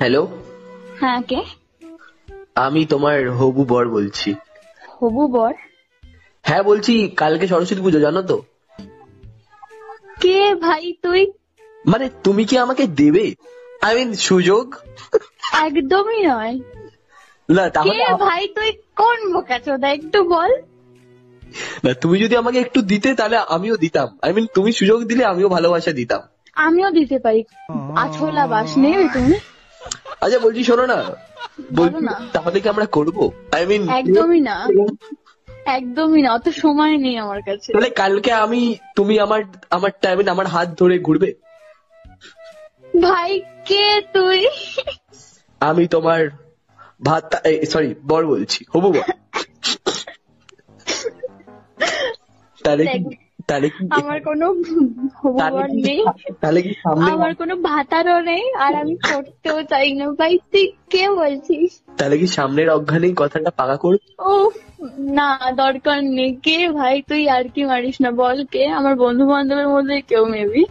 Hello, হ্যাঁ, কে? আমি তোমার হবু বর বলছি। হবু বর? হ্যাঁ বলছি, কালকে সরস্বতী পুজো জানো তো? কে ভাই তুই? মানে তুমি কি আমাকে দেবে, আই মিন সুযোগ? একদমই নয়। না কে তাহলে ভাই তুই? কোন বোকাচোদা একটু বল। না, তুমি যদি আমাকে একটু দিতে তাহলে আমিও দিতাম, আই মিন তুমি সুযোগ দিলে আমিও ভালোবাসা দিতাম। আমিও দিতে পারি। আছলা বাস নেবে তুমি? আচ্ছা বলছি শোনো না, বলো বলছি না। তাহলে কি আমরা করবো, আই মিন একদমই না, একদমই না, অত সময় নেই আমার কাছে। তাহলে কালকে তুমি আমার আমার টাইমে আমার হাত ধরে ঘুরবে? ভাই কে তুই? আমি তোমার ভাত, সরি বর বলছি, হবু বর। তাহলে কি, দেখ, তাহলে কি, আমার কোনো হবু বর নেই, তাহলে কি সামনে, আমার কোনো ভাতারও নেই, আর আমি করতেও চাই না। ভাই তুই কে বলছিস? তাহলে কি সামনের অজ্ঞানেই কথাটা পাকা করব? ও না, দরকার নেই। কে ভাই তুই? আর কি মারিস না, বল কে? আমার বন্ধু বান্ধবের মধ্যে কেউ মেবি।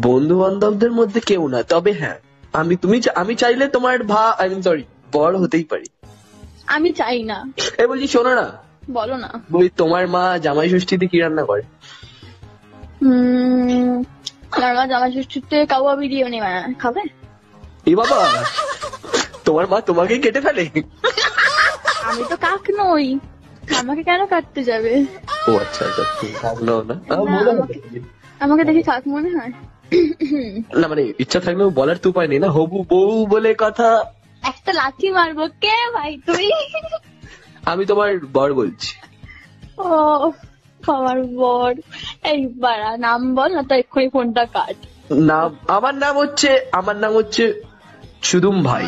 বন্ধু বান্ধবদের মধ্যে কেউ না, তবে হ্যাঁ আমি চাইলে তোমার আই মিন সরি বর হতেই পারি। আমি চাই না। এই বলছি শোনো না, বলো না। বলি তোমার মা জামাই ষষ্ঠীতে কি রান্না করে? আমার মা জামাই ষষ্ঠীতে কাওয়া বিরিয়ানি বানায়, খাবে? এ বাবা, তোমার মা তোমাকেই কেটে ফেলে? আমি তো কাক নই, আমাকে কেন কাটতে যাবে? ও আচ্ছা আচ্ছা, ঠিক আছে, না না না, আমাকে দেখে কাক মনে হয়? না মানে ইচ্ছা থাকলেও বলার তো উপায় নেই না, হবু বউ বলে কথা। একটা লাথি মারবো। কে ভাই তুই? আমি তোমার বর বলছি। ও আমার বর। এই বাড়া নাম বল, না তো এক্ষুনি ফোনটা কাট। নাম, আমার নাম হচ্ছে সুদুম ভাই।